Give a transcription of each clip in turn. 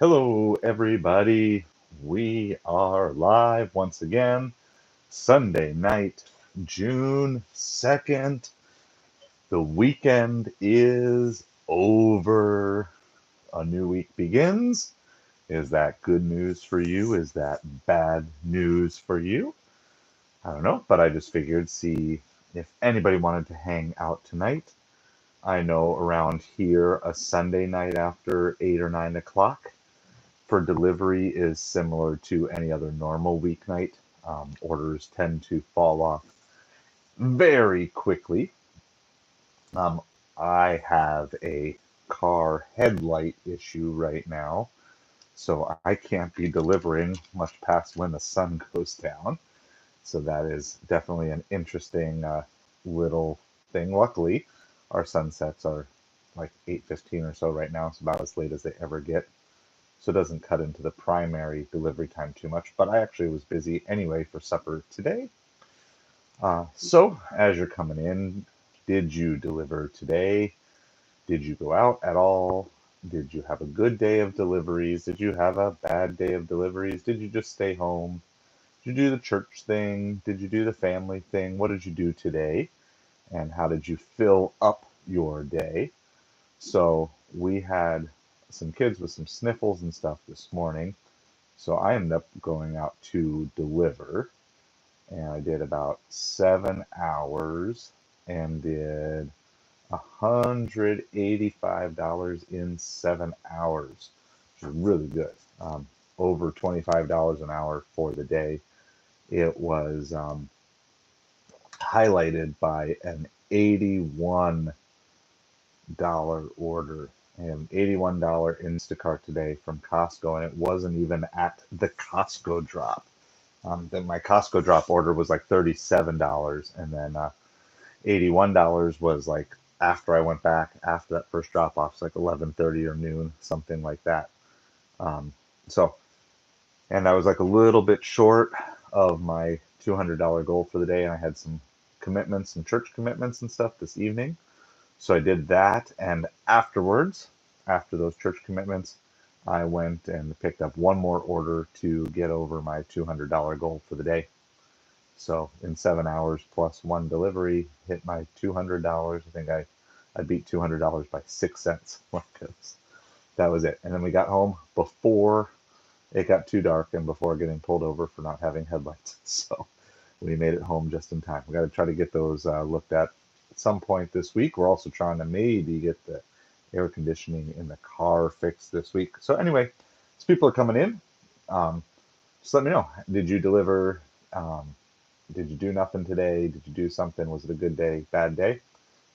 Hello, everybody. We are live once again, Sunday night, June 2nd. The weekend is over. A new week begins. Is that good news for you? Is that bad news for you? I don't know, but I just figured see if anybody wanted to hang out tonight. I know around here, a Sunday night after 8 or 9 o'clock for delivery is similar to any other normal weeknight. Orders tend to fall off very quickly. Um, I have a car headlight issue right now, so I can't be delivering much past when the sun goes down. So that is definitely an interesting little thing. Luckily, our sunsets are like 8:15 or so right now. It's about as late as they ever get, so it doesn't cut into the primary delivery time too much. But I actually was busy anyway for supper today. So as you're coming in, did you deliver today? Did you go out at all? Did you have a good day of deliveries? Did you have a bad day of deliveries? Did you just stay home? Did you do the church thing? Did you do the family thing? What did you do today? And how did you fill up your day? So we had some kids with some sniffles and stuff this morning. So I ended up going out to deliver, and I did about 7 hours and did $185 in 7 hours, which is really good. Over $25 an hour for the day. It was highlighted by an $81 order and $81 Instacart today from Costco, and it wasn't even at the Costco drop. Then my Costco drop order was like $37, and then $81 was like after I went back after that first drop off, it's like 11:30 or noon, something like that. Um, so, and I was like a little bit short of my $200 goal for the day, and I had some commitments, some church commitments and stuff this evening. So I did that, and afterwards, after those church commitments, I went and picked up one more order to get over my $200 goal for the day. So in 7 hours plus one delivery, hit my $200. I think I beat $200 by 6 cents. That was it. And then we got home before it got too dark and before getting pulled over for not having headlights. So we made it home just in time. We got to try to get those looked at some point this week. We're also trying to maybe get the air conditioning in the car fixed this week. So anyway, as people are coming in, um, just let me know. Did you deliver? Um, did you do nothing today? Did you do something? Was it a good day, bad day?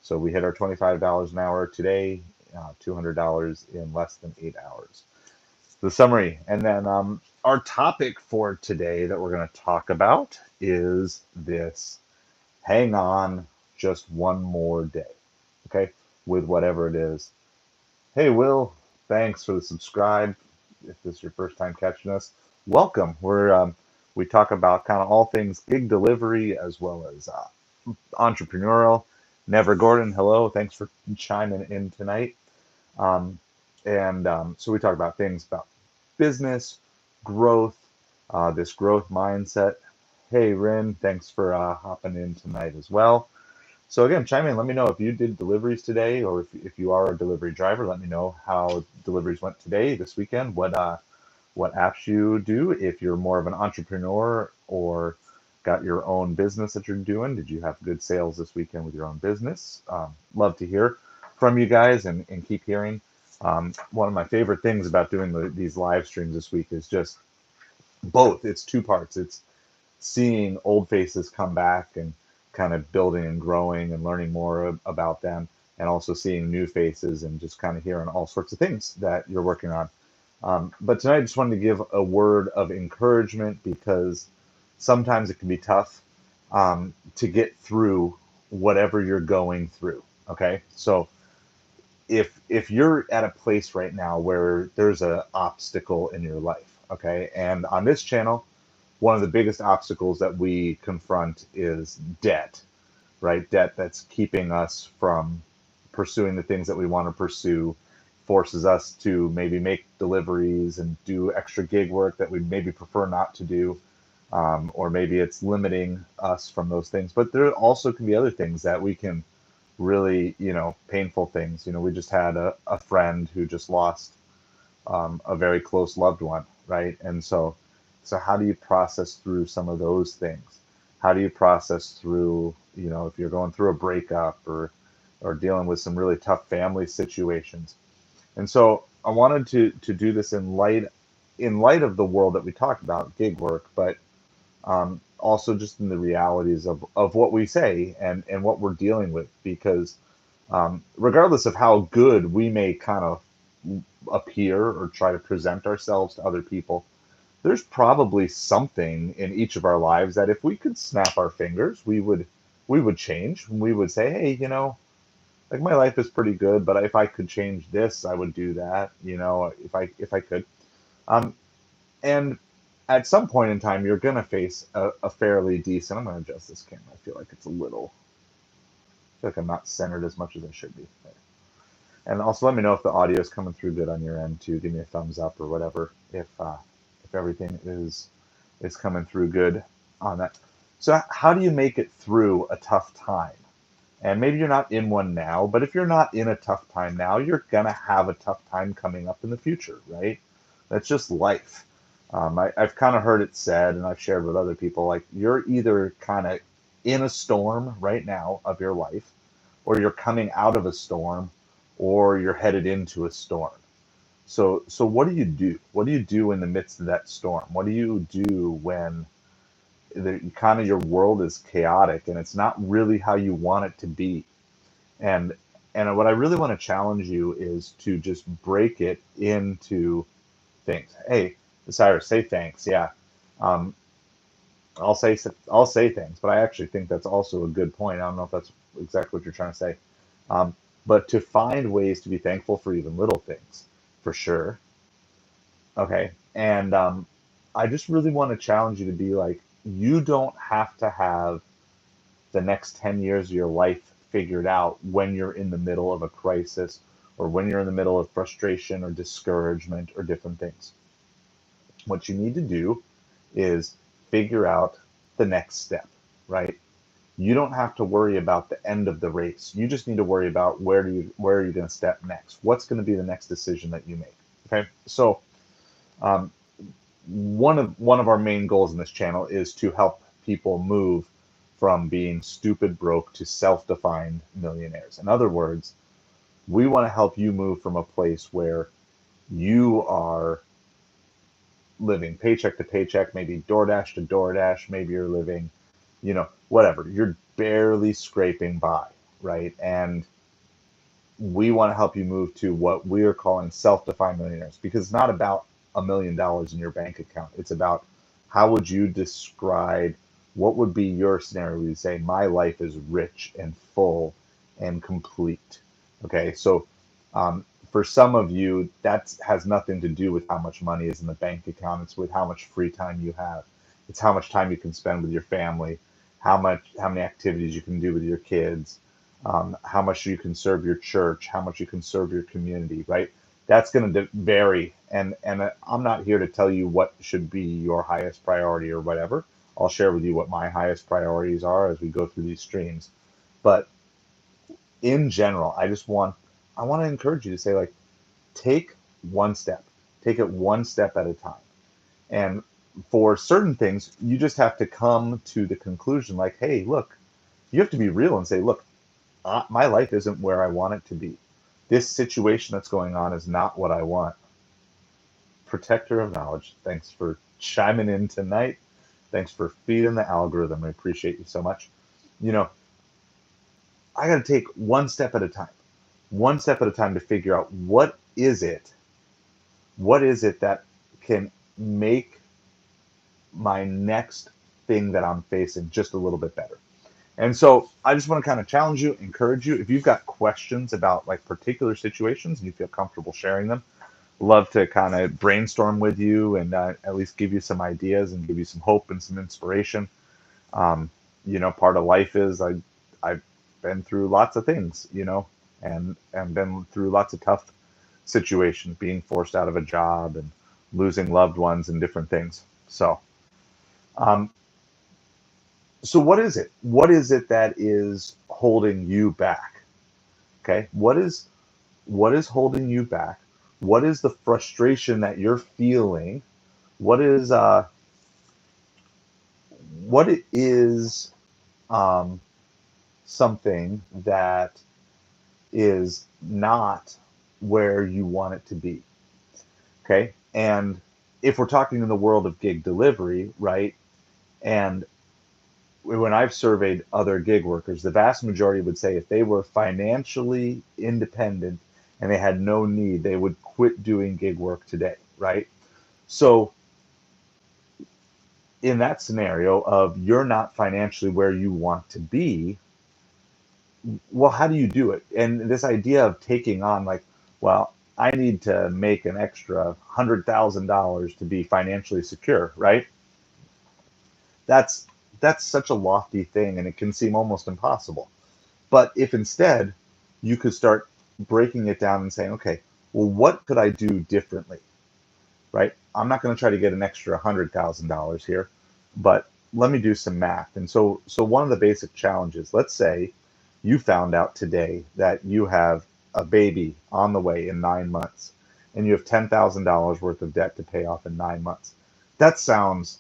So we hit our $25 an hour today, $200 in less than 8 hours. The summary. And then our topic for today that we're going to talk about is this: hang on just one more day, okay, with whatever it is. Hey, Will, thanks for the subscribe. If this is your first time catching us, welcome. We talk about kind of all things gig delivery as well as entrepreneurial. Never Gordon, hello, thanks for chiming in tonight. Um, and So we talk about things about business, growth, this growth mindset. Hey, Rin, thanks for hopping in tonight as well. So again, chime in. Let me know if you did deliveries today, or if you are a delivery driver. Let me know how deliveries went today, this weekend. What apps you do. If you're more of an entrepreneur or got your own business that you're doing, did you have good sales this weekend with your own business? Love to hear from you guys and keep hearing. One of my favorite things about doing these live streams this week is just both. It's two parts. It's seeing old faces come back and kind of building and growing and learning more about them, and also seeing new faces and just kind of hearing all sorts of things that you're working on. But tonight I just wanted to give a word of encouragement, because sometimes it can be tough to get through whatever you're going through. Okay, so if you're at a place right now where there's an obstacle in your life, okay, and on this channel, one of the biggest obstacles that we confront is debt, right? Debt that's keeping us from pursuing the things that we want to pursue, forces us to maybe make deliveries and do extra gig work that we maybe prefer not to do, or maybe it's limiting us from those things. But there also can be other things that we can really, painful things. We just had a friend who just lost a very close loved one, right? And so how do you process through some of those things? How do you process through, if you're going through a breakup or dealing with some really tough family situations? And so I wanted to do this in light of the world that we talked about, gig work, but also just in the realities of what we say and what we're dealing with, because regardless of how good we may kind of appear or try to present ourselves to other people, there's probably something in each of our lives that if we could snap our fingers, we would change. We would say, hey, like my life is pretty good, but if I could change this, I would do that. If I could. Um, and at some point in time, you're gonna face a fairly decent. I'm gonna adjust this camera. I feel like it's a little. I feel like I'm not centered as much as I should be. And also, let me know if the audio is coming through good on your end too. Give me a thumbs up or whatever if everything is coming through good on that. So, how do you make it through a tough time? And maybe you're not in one now, but if you're not in a tough time now, you're gonna have a tough time coming up in the future, right? That's just life. I've kind of heard it said, and I've shared with other people, like you're either kind of in a storm right now of your life, or you're coming out of a storm, or you're headed into a storm. So what do you do? What do you do in the midst of that storm? What do you do when kind of your world is chaotic and it's not really how you want it to be? And and what I really want to challenge you is to just break it into things. Hey, Cyrus, say thanks. Yeah, um, I'll say things, but I actually think that's also a good point. I don't know if that's exactly what you're trying to say, um, but to find ways to be thankful for even little things, for sure. Okay, and I just really want to challenge you to be like, you don't have to have the next 10 years of your life figured out when you're in the middle of a crisis or when you're in the middle of frustration or discouragement or different things. What you need to do is figure out the next step, right? You don't have to worry about the end of the race. You just need to worry about where are you going to step next? What's going to be the next decision that you make? Okay, so um, one of our main goals in this channel is to help people move from being stupid broke to self-defined millionaires. In other words, we want to help you move from a place where you are living paycheck to paycheck, maybe DoorDash to DoorDash, maybe you're living, whatever. You're barely scraping by, right? And we want to help you move to what we are calling self-defined millionaires, because it's not about $1 million in your bank account. It's about how would you describe what would be your scenario where you say my life is rich and full and complete. Okay, so for some of you that has nothing to do with how much money is in the bank account. It's with how much free time you have. It's how much time you can spend with your family, how many activities you can do with your kids, how much you can serve your church, how much you can serve your community, right? That's going to vary. And I'm not here to tell you what should be your highest priority or whatever. I'll share with you what my highest priorities are as we go through these streams. But in general, I want to encourage you to say, like, take one step, take it one step at a time. And for certain things, you just have to come to the conclusion, like, hey, look, you have to be real and say, look, my life isn't where I want it to be. This situation that's going on is not what I want. Protector of knowledge, thanks for chiming in tonight. Thanks for feeding the algorithm. I appreciate you so much. You know, I got to take one step at a time to figure out what is it that can make my next thing that I'm facing just a little bit better. And so I just want to kind of challenge you, encourage you. If you've got questions about like particular situations and you feel comfortable sharing them, love to kind of brainstorm with you and at least give you some ideas and give you some hope and some inspiration. Um, part of life is I've been through lots of things, and been through lots of tough situation, being forced out of a job and losing loved ones and different things. Um, so what is it? What is it that is holding you back? Okay, what is holding you back? What is the frustration that you're feeling? What is what is um, something that is not where you want it to be? Okay, and if we're talking in the world of gig delivery, right? And when I've surveyed other gig workers, the vast majority would say if they were financially independent and they had no need, they would quit doing gig work today, right? So in that scenario of you're not financially where you want to be, well, how do you do it? And this idea of taking on like, well, I need to make an extra $100,000 to be financially secure, right? That's that's such a lofty thing, and it can seem almost impossible. But if instead you could start breaking it down and saying, okay, well, what could I do differently, right? I'm not going to try to get an extra $100,000 here, but let me do some math. And so one of the basic challenges, let's say you found out today that you have a baby on the way in 9 months and you have $10,000 worth of debt to pay off in 9 months. That sounds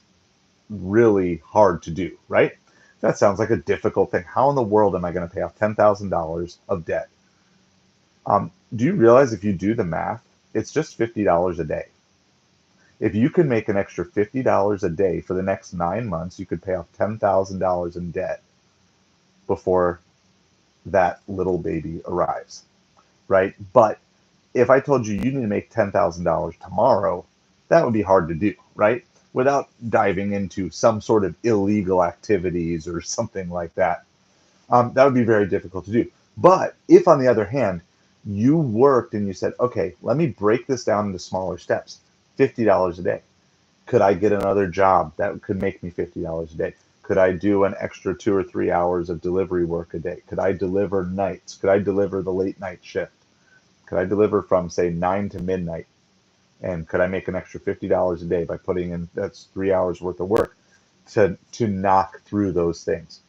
really hard to do, right? That sounds like a difficult thing. How in the world am I going to pay off $10,000 of debt? Do you realize if you do the math, it's just $50 a day. If you can make an extra $50 a day for the next 9 months, you could pay off $10,000 in debt before that little baby arrives, right? But if I told you you need to make $10,000 tomorrow, that would be hard to do, right? Without diving into some sort of illegal activities or something like that. That would be very difficult to do. But if, on the other hand, you worked and you said, okay, let me break this down into smaller steps, $50 a day. Could I get another job that could make me $50 a day? Could I do an extra 2 or 3 hours of delivery work a day? Could I deliver nights? Could I deliver the late night shift? Could I deliver from, say, 9 to midnight? And could I make an extra $50 a day by putting in that's 3 hours worth of work to knock through those things?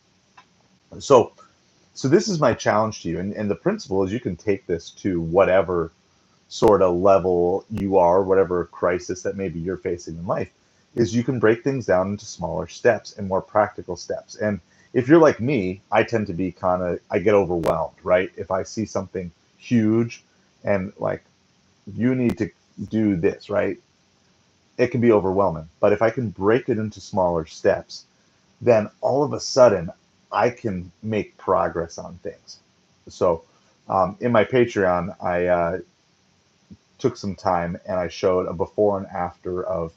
So so this is my challenge to you. And the principle is you can take this to whatever sort of level you are, whatever crisis that maybe you're facing in life, is you can break things down into smaller steps and more practical steps. And if you're like me, I tend to be I get overwhelmed, right? If I see something huge and like, you need to do this, right? It can be overwhelming. But if I can break it into smaller steps, then all of a sudden I can make progress on things. So in my Patreon, I took some time and I showed a before and after of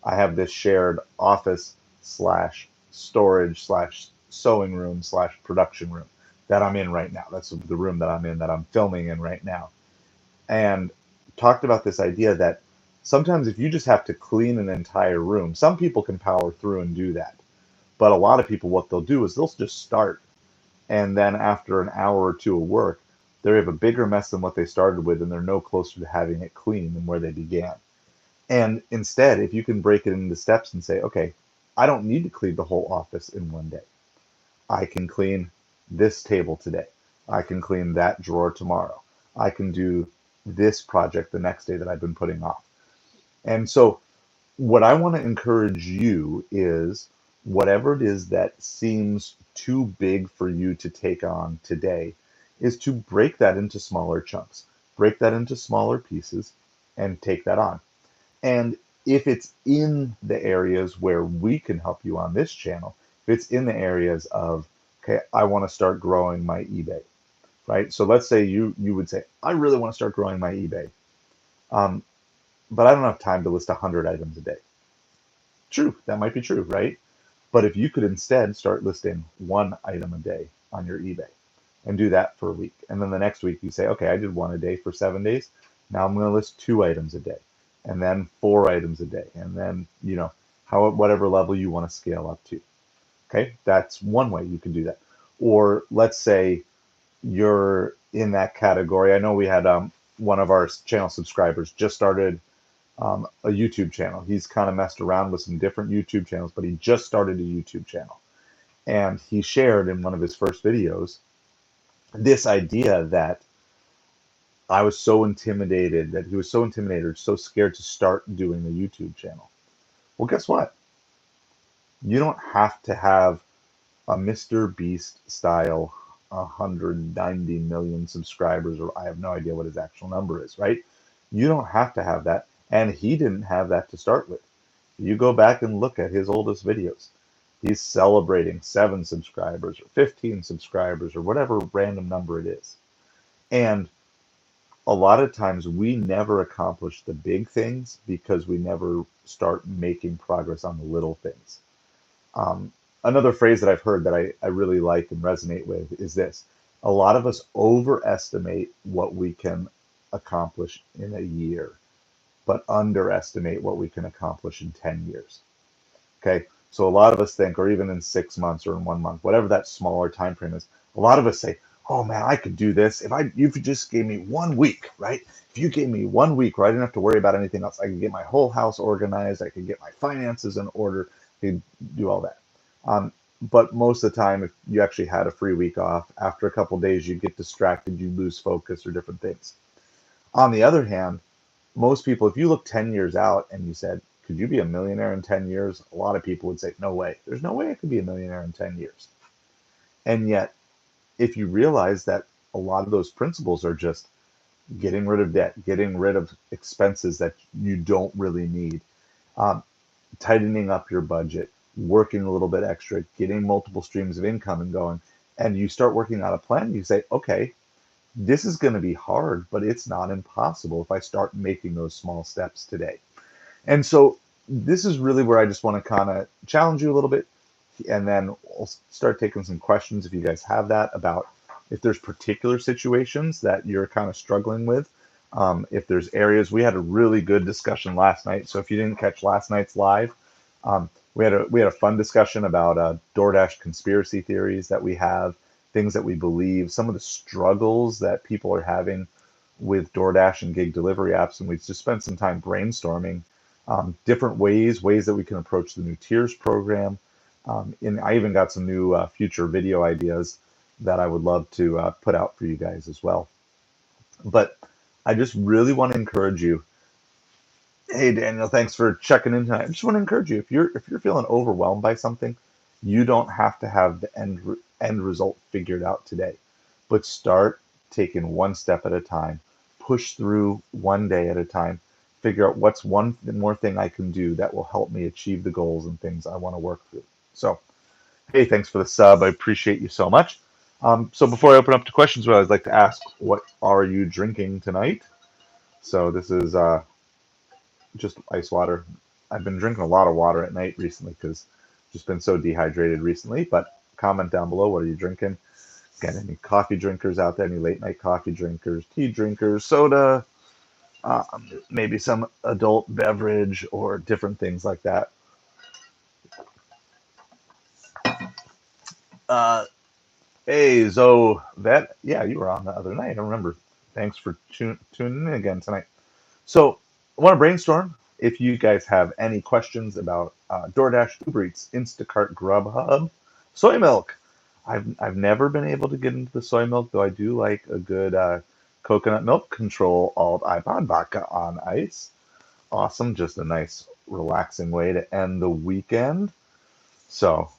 I have this shared office slash storage slash sewing room slash production room that I'm in right now. That's the room that I'm in that I'm filming in right now. And talked about this idea that sometimes if you just have to clean an entire room, some people can power through and do that. But a lot of people, what they'll do is they'll just start. And then after an hour or two of work, they have a bigger mess than what they started with, and they're no closer to having it clean than where they began. And instead, if you can break it into steps and say, okay, I don't need to clean the whole office in one day. I can clean this table today. I can clean that drawer tomorrow. I can do this project the next day that I've been putting off. And so what I want to encourage you is whatever it is that seems too big for you to take on today, is to break that into smaller chunks, break that into smaller pieces, and take that on. And if it's in the areas where we can help you on this channel, if it's in the areas of, okay, I want to start growing my eBay, right? So let's say you would say, I really want to start growing my eBay, um, but I don't have time to list 100 items a day. True, that might be true, right? But if you could instead start listing one item a day on your eBay and do that for a week, and then the next week you say, okay, I did one a day for 7 days. Now I'm going to list 2 items a day, and then 4 items a day, and then how whatever level you want to scale up to. Okay, that's one way you can do that. Or let's say you're in that category. I know we had one of our channel subscribers, just started a YouTube channel. He's kind of messed around with some different YouTube channels, but he just started a YouTube channel. And he shared in one of his first videos this idea that I was so intimidated, that he was so intimidated, so scared to start doing a YouTube channel. Well, guess what? You don't have to have a Mr. Beast style 190 million subscribers, or I have no idea what his actual number is, right? You don't have to have that. And he didn't have that to start with. You go back and look at his oldest videos. He's celebrating 7 subscribers or 15 subscribers or whatever random number it is. And a lot of times we never accomplish the big things because we never start making progress on the little things. Um, Another phrase that I've heard that I really like and resonate with is this: a lot of us overestimate what we can accomplish in a year, but underestimate what we can accomplish in 10 years. Okay. So a lot of us think, or even in 6 months or in 1 month, whatever that smaller time frame is, a lot of us say, oh man, I could do this. If you just gave me 1 week, right? If you gave me 1 week where I didn't have to worry about anything else, I could get my whole house organized. I could get my finances in order. I could do all that. Um, but most of the time, if you actually had a free week off, after a couple of days, you get distracted, you lose focus or different things. On the other hand, most people, if you look 10 years out and you said, could you be a millionaire in 10 years? A lot of people would say, no way. There's no way I could be a millionaire in 10 years. And yet, if you realize that a lot of those principles are just getting rid of debt, getting rid of expenses that you don't really need, um, tightening up your budget, working a little bit extra, getting multiple streams of income and going, and you start working out a plan, you say, okay, this is going to be hard, but it's not impossible if I start making those small steps today. And so this is really where I just want to kind of challenge you a little bit, and then we'll start taking some questions if you guys have that about if there's particular situations that you're kind of struggling with. If there's areas, we had a really good discussion last night. So if you didn't catch last night's live, we had a fun discussion about DoorDash conspiracy theories that we have, things that we believe, some of the struggles that people are having with DoorDash and gig delivery apps, and we just spent some time brainstorming different ways that we can approach the new tiers program. And I even got some new future video ideas that I would love to put out for you guys as well. But I just really want to encourage you. Hey Daniel, thanks for checking in tonight. I just want to encourage you, if you're feeling overwhelmed by something, you don't have to have the end result figured out today, but start taking one step at a time. Push through one day at a time. Figure out what's one more thing I can do that will help me achieve the goals and things I want to work through. So, hey, thanks for the sub. I appreciate you so much. So before I open up to questions, what I'd like to ask, what are you drinking tonight? So this is just ice water. I've been drinking a lot of water at night recently because just been so dehydrated recently. But comment down below, what are you drinking? Got any coffee drinkers out there? Any late night coffee drinkers, tea drinkers, soda, maybe some adult beverage or different things like that. Uh, Hey, Zoe, that, yeah, you were on the other night. I remember. Thanks for tuning in again tonight. So, I want to brainstorm. If you guys have any questions about DoorDash, Uber Eats, Instacart, Grubhub, soy milk. I've never been able to get into the soy milk, though I do like a good coconut milk. Control Alt iPod vodka on ice. Awesome, just a nice relaxing way to end the weekend. So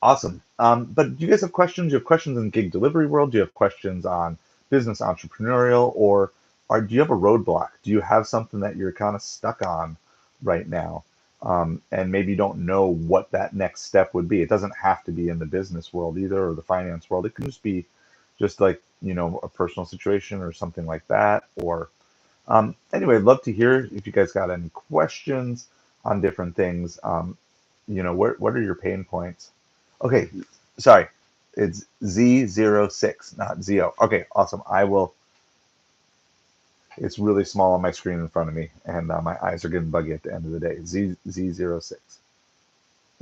awesome. But do you guys have questions? Do you have questions in gig delivery world? Do you have questions on business entrepreneurial, or do you have a roadblock? Do you have something that you're kind of stuck on right now, and maybe you don't know what that next step would be? It doesn't have to be in the business world either, or the finance world. It can just be just like a personal situation or something like that. Or anyway, I'd love to hear if you guys got any questions on different things. What are your pain points? Okay, sorry. It's Z06, not ZO. Okay, awesome. I will. It's really small on my screen in front of me, and my eyes are getting buggy at the end of the day. Z06.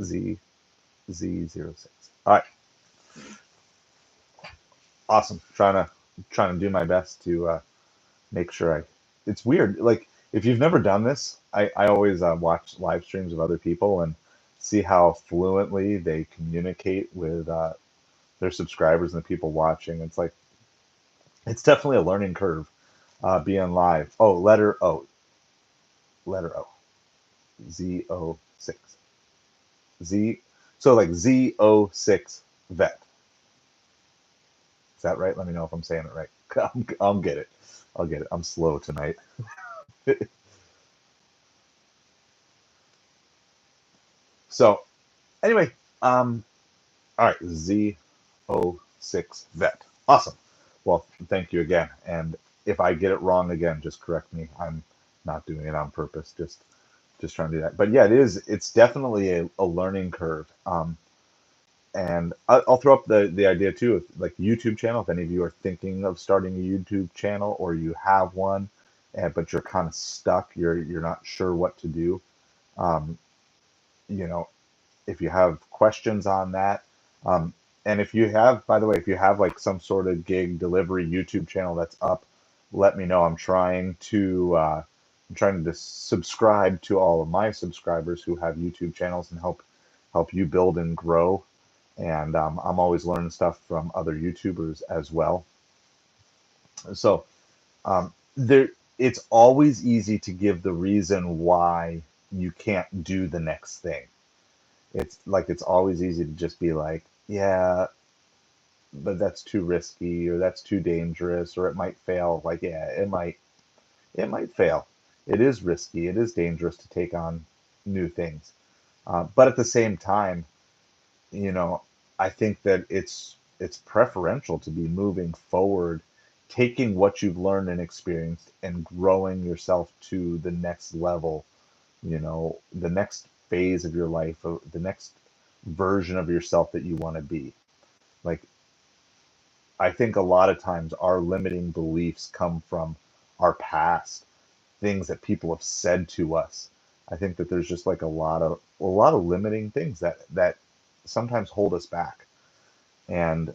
Z06. All right, awesome. Trying to do my best to make sure I. It's weird. Like if you've never done this, I always watch live streams of other people and see how fluently they communicate with their subscribers and the people watching. It's like it's definitely a learning curve being live. Oh, letter O, Z06, Z. So like Z06 vet. Is that right? Let me know if I'm saying it right. I'll get it. I'll get it. I'm slow tonight. So anyway, all right, Z06 vet. Awesome. Well, thank you again. And if I get it wrong again, just correct me. I'm not doing it on purpose. Just trying to do that. But yeah, it is. It's definitely a learning curve. And I'll throw up the idea too, of like YouTube channel. If any of you are thinking of starting a YouTube channel or you have one, but you're kind of stuck, you're not sure what to do. Um, you know, if you have questions on that, um, and if you have, by the way, if you have like some sort of gig delivery YouTube channel that's up, let me know. I'm trying to subscribe to all of my subscribers who have YouTube channels and help you build and grow. And I'm always learning stuff from other YouTubers as well. So there, it's always easy to give the reason why you can't do the next thing. It's like it's always easy to just be like, yeah, but that's too risky or that's too dangerous or it might fail. Like, yeah, it might fail. It is risky. It is dangerous to take on new things. But at the same time, you know, I think that it's preferential to be moving forward, taking what you've learned and experienced and growing yourself to the next level, the next phase of your life, or the next version of yourself that you want to be. Like I think a lot of times our limiting beliefs come from our past, things that people have said to us. I think that there's just like a lot of limiting things that sometimes hold us back. And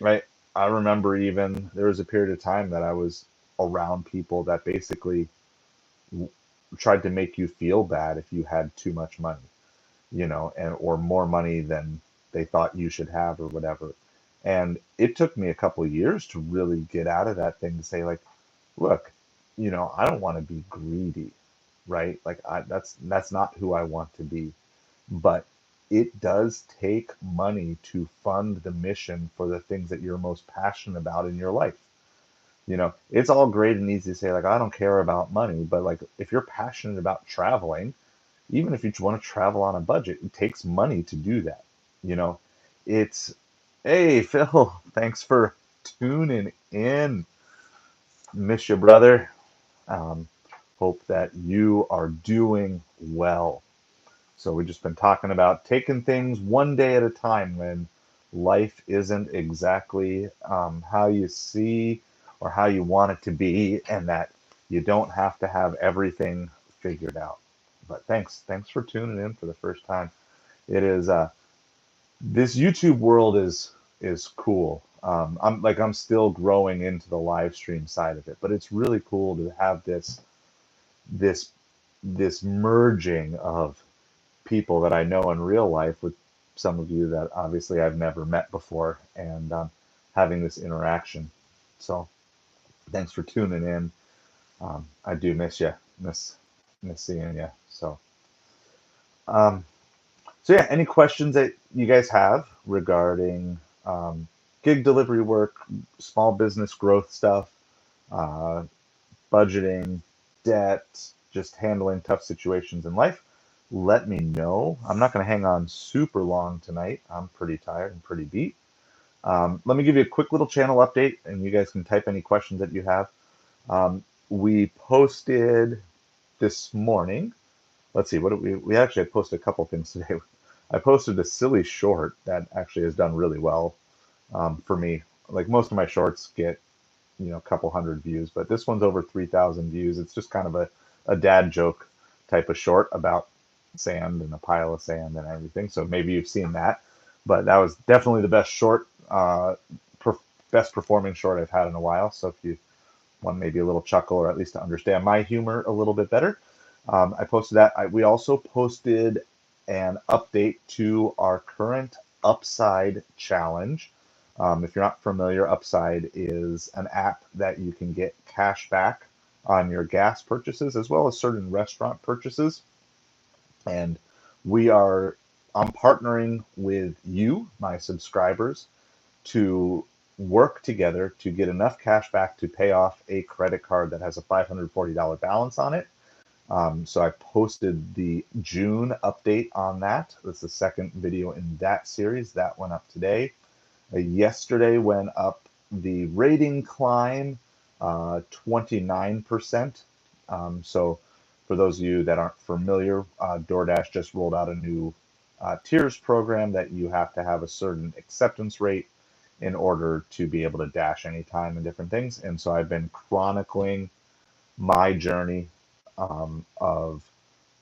right, I remember even there was a period of time that I was around people that basically w- tried to make you feel bad if you had too much money, and or more money than they thought you should have or whatever. And it took me a couple of years to really get out of that thing to say like, look, I don't want to be greedy, right? Like that's not who I want to be. But it does take money to fund the mission for the things that you're most passionate about in your life. It's all great and easy to say like I don't care about money, but like if you're passionate about traveling, even if you want to travel on a budget, it takes money to do that. You know, it's, hey, Phil, thanks for tuning in. Miss you, brother. Um, hope that you are doing well. So, we've just been talking about taking things one day at a time when life isn't exactly how you see or how you want it to be, and that you don't have to have everything figured out. But thanks for tuning in for the first time. It is this YouTube world is cool. I'm still growing into the live stream side of it, but it's really cool to have this this merging of people that I know in real life with some of you that obviously I've never met before, and having this interaction. So thanks for tuning in. I do miss you, miss seeing you. Um, So yeah, any questions that you guys have regarding gig delivery work, small business growth stuff, uh, budgeting, debt, just handling tough situations in life, let me know. I'm not going to hang on super long tonight. I'm pretty tired and pretty beat. Let me give you a quick little channel update, and you guys can type any questions that you have. We posted this morning. Let's see, what did we actually had posted a couple things today. I posted a silly short that actually has done really well for me. Like most of my shorts get, a couple hundred views, but this one's over 3,000 views. It's just kind of a dad joke type of short about sand and a pile of sand and everything. So maybe you've seen that, but that was definitely the best short, best performing short I've had in a while. So if you want maybe a little chuckle or at least to understand my humor a little bit better. I posted that. We also posted an update to our current Upside challenge. If you're not familiar, Upside is an app that you can get cash back on your gas purchases as well as certain restaurant purchases. And we are, I'm partnering with you, my subscribers, to work together to get enough cash back to pay off a credit card that has a $540 balance on it. So I posted the June update on that. That's the second video in that series. That went up today. Yesterday went up the rating climb 29%. So for those of you that aren't familiar, DoorDash just rolled out a new tiers program that you have to have a certain acceptance rate in order to be able to dash anytime and different things. And so I've been chronicling my journey of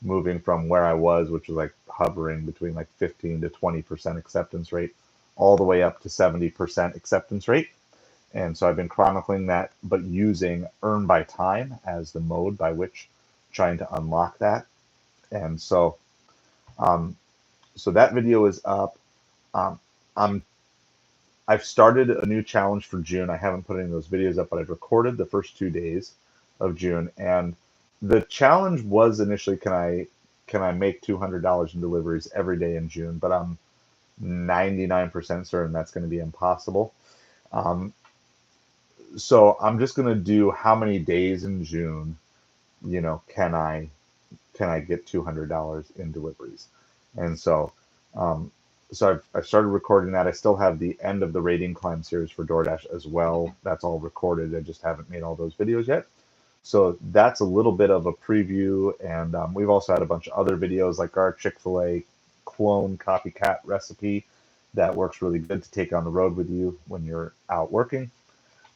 moving from where I was, which was like hovering between like 15 to 20% acceptance rate, all the way up to 70% acceptance rate. And so I've been chronicling that, but using earn by time as the mode by which trying to unlock that. And so, um, so that video is up. Um, I'm I've started a new challenge for June. I haven't put any of those videos up, but I've recorded the first 2 days of June. And the challenge was initially, can I make $200 in deliveries every day in June? But I'm 99% certain that's going to be impossible. Um, so I'm just going to do how many days in June, can I get $200 in deliveries? And so, um, I've started recording that. I still have the end of the rating climb series for DoorDash as well. That's all recorded. I just haven't made all those videos yet. So that's a little bit of a preview. And we've also had a bunch of other videos like our Chick-fil-A clone copycat recipe that works really good to take on the road with you when you're out working.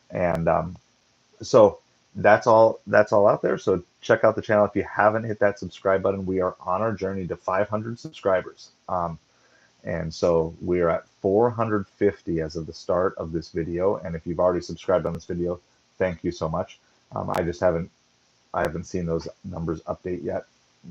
And so that's all out there. So check out the channel if you haven't hit that subscribe button. We are on our journey to 500 subscribers. And so we're at 450 as of the start of this video. And if you've already subscribed on this video, thank you so much. I haven't seen those numbers update yet.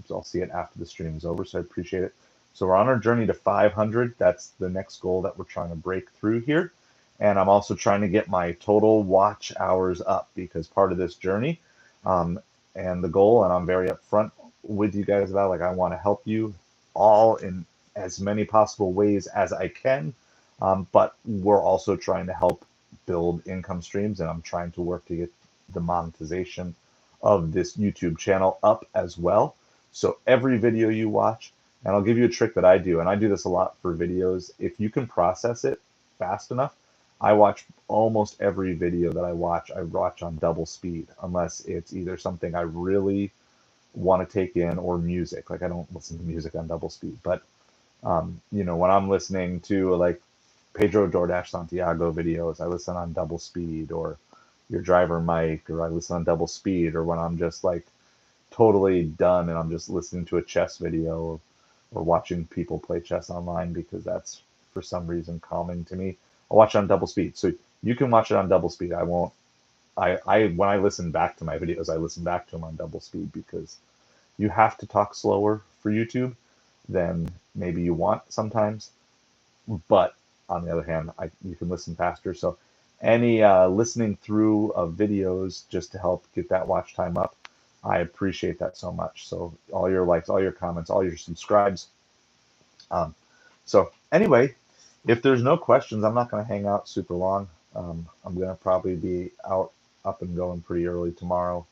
So I'll see it after the stream is over. So I appreciate it. So we're on our journey to 500. That's the next goal that we're trying to break through here. And I'm also trying to get my total watch hours up because part of this journey and the goal, and I'm very upfront with you guys about, like, I want to help you all in as many possible ways as I can. But we're also trying to help build income streams, and I'm trying to work to get the monetization of this YouTube channel up as well. So every video you watch, and I'll give you a trick that I do, and I do this a lot for videos. If you can process it fast enough, I watch almost every video that I watch on double speed, unless it's either something I really want to take in or music. Like, I don't listen to music on double speed, but when I'm listening to like Pedro DoorDash Santiago videos, I listen on double speed, or your driver Mike, or I listen on double speed, or when I'm just like totally done and I'm just listening to a chess video or watching people play chess online because that's for some reason calming to me. I'll watch it on double speed. So you can watch it on double speed. I won't. I when I listen back to my videos, I listen back to them on double speed because you have to talk slower for YouTube than maybe you want sometimes. But on the other hand, you can listen faster. So any listening through of videos just to help get that watch time up, I appreciate that so much. So all your likes, all your comments, all your subscribes. So anyway, if there's no questions, I'm not going to hang out super long. I'm going to probably be up and going pretty early tomorrow.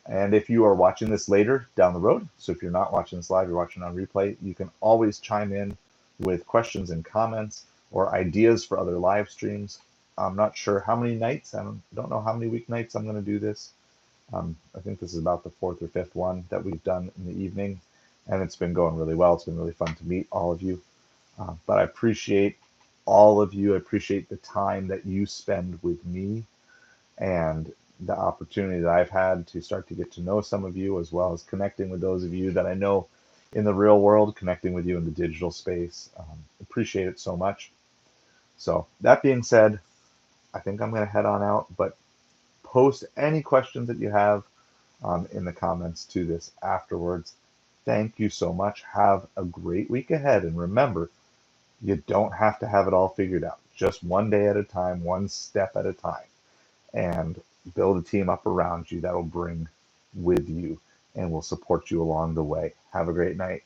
And if you are watching this later down the road, so if you're not watching this live, you're watching on replay, you can always chime in with questions and comments or ideas for other live streams. I'm not sure how many nights, I don't know how many weeknights I'm going to do this. I think this is about the fourth or fifth one that we've done in the evening, and it's been going really well. It's been really fun to meet all of you. But I appreciate all of you. I appreciate the time that you spend with me and the opportunity that I've had to start to get to know some of you, as well as connecting with those of you that I know in the real world, connecting with you in the digital space. Appreciate it so much. So that being said, I think I'm going to head on out, but post any questions that you have in the comments to this afterwards. Thank you so much. Have a great week ahead. And remember, you don't have to have it all figured out. Just one day at a time, one step at a time, and build a team up around you that will bring with you and will support you along the way. Have a great night.